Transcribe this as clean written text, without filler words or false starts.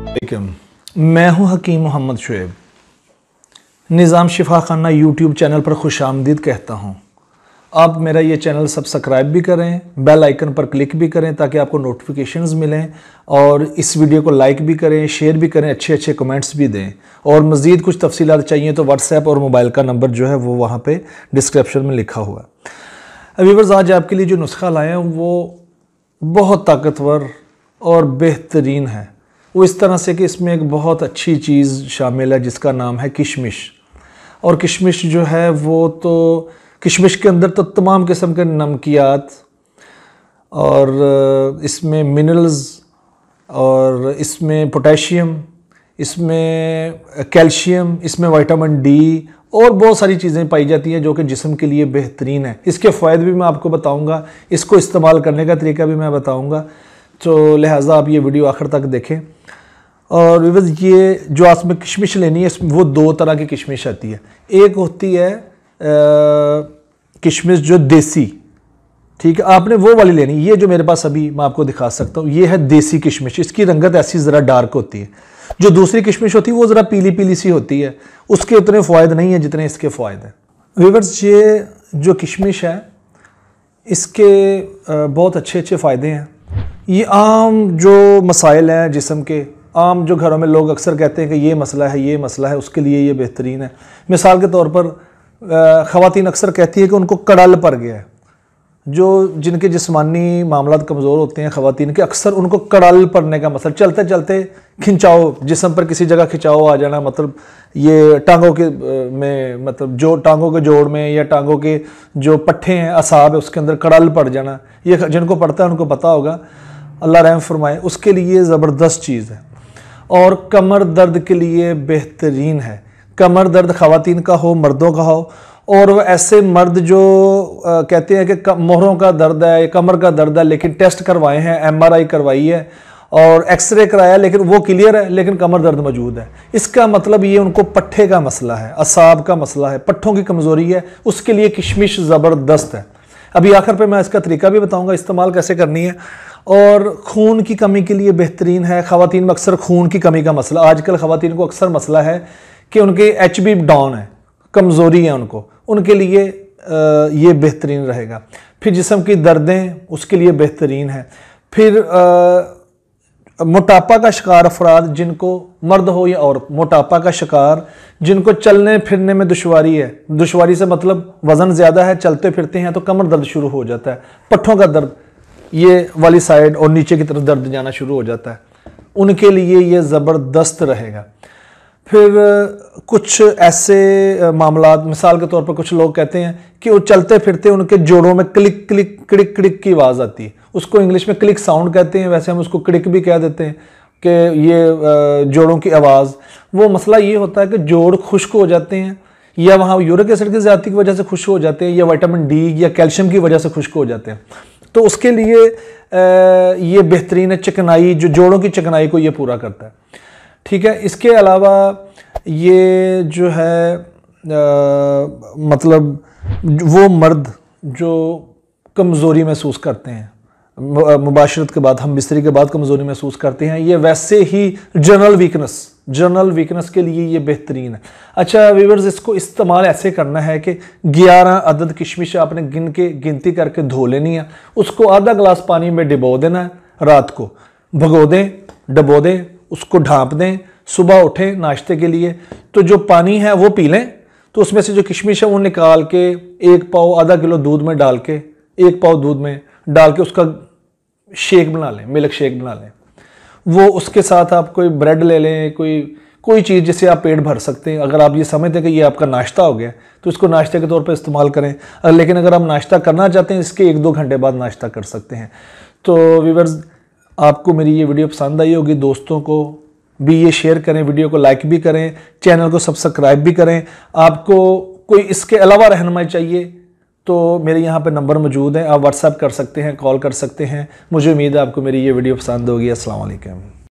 मैं हूं हकीम मोहम्मद शुएब। निज़ाम शिफा खाना यूट्यूब चैनल पर खुशामदीद कहता हूं। आप मेरा ये चैनल सब्सक्राइब भी करें, बेल आइकन पर क्लिक भी करें ताकि आपको नोटिफिकेशंस मिलें, और इस वीडियो को लाइक भी करें, शेयर भी करें, अच्छे अच्छे कमेंट्स भी दें। और मज़ीद कुछ तफसीलात चाहिए तो व्हाट्सएप और मोबाइल का नंबर जो है वो वहाँ पे डिस्क्रिप्शन में लिखा हुआ है। व्यूअर्स, आज आपके लिए जो नुस्खा लाए हैं वो बहुत ताकतवर और बेहतरीन है। वो इस तरह से कि इसमें एक बहुत अच्छी चीज़ शामिल है जिसका नाम है किशमिश। और किशमिश जो है वो तो किशमिश के अंदर तो तमाम किस्म के नमकियात और इसमें मिनरल्स और इसमें पोटेशियम, इसमें कैल्शियम, इसमें विटामिन डी और बहुत सारी चीज़ें पाई जाती हैं जो कि जिस्म के लिए बेहतरीन है। इसके फ़ायदे भी मैं आपको बताऊंगा, इसको इस्तेमाल करने का तरीका भी मैं बताऊंगा, तो लिहाजा आप ये वीडियो आखिर तक देखें। और विवज ये जो आपने किशमिश लेनी है वो दो तरह की किशमिश आती है। एक होती है किशमिश जो देसी, ठीक है, आपने वो वाली लेनी। ये जो मेरे पास अभी मैं आपको दिखा सकता हूँ ये है देसी किशमिश। इसकी रंगत ऐसी ज़रा डार्क होती है। जो दूसरी किशमिश होती है वो ज़रा पीली पीली सी होती है, उसके उतने फ़ायदे नहीं है जितने इसके फ़ायदे हैं। विवर्स, ये जो किशमिश है इसके बहुत अच्छे अच्छे फ़ायदे हैं। ये आम जो मसाइल हैं जिस्म के, आम जो घरों में लोग अक्सर कहते हैं कि ये मसला है, ये मसला है, उसके लिए ये बेहतरीन है। मिसाल के तौर पर ख़वातीन अक्सर कहती है कि उनको कड़ल पड़ गया है। जो जिनके जिस्मानी मामलात कमज़ोर होते हैं ख़वातीन के, अक्सर उनको कड़ल पड़ने का मसला, चलते चलते खिंचाओ, जिस्म पर किसी जगह खिंचाओ आ जाना, मतलब ये टांगों के में, मतलब जो टांगों के जोड़ में या टांगों के जो पट्ठे हैं, असाब है, उसके अंदर कड़ल पड़ जाना, ये जिनको पड़ता है उनको पता होगा, अल्लाह रहम फरमाए। उसके लिए ज़बरदस्त चीज़ है। और कमर दर्द के लिए बेहतरीन है। कमर दर्द ख़वातीन का हो, मर्दों का हो, और वो ऐसे मर्द जो कहते हैं कि मोहरों का दर्द है, कमर का दर्द है, लेकिन टेस्ट करवाए हैं, MRI करवाई है और एक्सरे कराया, लेकिन वो क्लियर है, लेकिन कमर दर्द मौजूद है। इसका मतलब ये उनको पट्ठे का मसला है, असाब का मसला है, पट्ठों की कमज़ोरी है। उसके लिए किशमिश ज़बरदस्त है। अभी आखिर पे मैं इसका तरीका भी बताऊंगा इस्तेमाल कैसे करनी है। और खून की कमी के लिए बेहतरीन है। ख़वातीन में अक्सर खून की कमी का मसला, आजकल ख़वातीन को अक्सर मसला है कि उनके HB डाउन है, कमज़ोरी है उनको, उनके लिए ये बेहतरीन रहेगा। फिर जिस्म की दर्दें, उसके लिए बेहतरीन है। फिर मोटापा का शिकार अफराद, जिनको मर्द हो या औरत, मोटापा का शिकार, जिनको चलने फिरने में दुश्वारी है, दुश्वारी से मतलब वज़न ज़्यादा है, चलते फिरते हैं तो कमर दर्द शुरू हो जाता है, पट्ठों का दर्द, ये वाली साइड और नीचे की तरफ दर्द जाना शुरू हो जाता है, उनके लिए ये ज़बरदस्त रहेगा। फिर कुछ ऐसे मामलात, मिसाल के तौर पर कुछ लोग कहते हैं कि वो चलते फिरते उनके जोड़ों में क्लिक क्लिक क्लिक क्लिक की आवाज़ आती है, उसको इंग्लिश में क्लिक साउंड कहते हैं, वैसे हम उसको क्लिक भी कह देते हैं कि ये जोड़ों की आवाज़। वो मसला ये होता है कि जोड़ खुश्क हो जाते हैं, या वहाँ यूरिक एसिड की ज़्यादती की वजह से खुश्क हो जाते हैं, या विटामिन डी या कैल्शियम की वजह से खुश्क हो जाते हैं। तो उसके लिए ये बेहतरीन है। चिकनाई, जो जोड़ों की चिकनाई को ये पूरा करता है, ठीक है। इसके अलावा ये जो है मतलब वो मर्द जो कमज़ोरी महसूस करते हैं, मुबाशरत के बाद, हम बिस्तरी के बाद कमज़ोरी महसूस करते हैं, ये वैसे ही जनरल वीकनेस के लिए ये बेहतरीन है। अच्छा व्यूअर्स, इसको इस्तेमाल ऐसे करना है कि 11 अदद किशमिश आपने गिनती करके धो लेनी है, उसको आधा गिलास पानी में डुबो देना है, रात को भगो दें, डबो दें, उसको ढाँप दें, सुबह उठें नाश्ते के लिए तो जो पानी है वो पी लें, तो उसमें से जो किशमिश है वो निकाल के 1 पाव, आधा किलो दूध में डाल के, 1 पाव दूध में डाल के उसका शेक बना लें, मिल्क शेक बना लें। वो उसके साथ आप कोई ब्रेड ले लें, कोई चीज़ जिससे आप पेट भर सकते हैं। अगर आप ये समझते हैं कि ये आपका नाश्ता हो गया तो इसको नाश्ते के तौर पर इस्तेमाल करें, लेकिन अगर आप नाश्ता करना चाहते हैं इसके 1-2 घंटे बाद नाश्ता कर सकते हैं। तो व्यूअर्स, आपको मेरी ये वीडियो पसंद आई होगी, दोस्तों को भी ये शेयर करें, वीडियो को लाइक भी करें, चैनल को सब्सक्राइब भी करें। आपको कोई इसके अलावा रहनुमाई चाहिए तो मेरे यहाँ पे नंबर मौजूद है, आप व्हाट्सएप कर सकते हैं, कॉल कर सकते हैं। मुझे उम्मीद है आपको मेरी ये वीडियो पसंद होगी। अस्सलाम वालेकुम।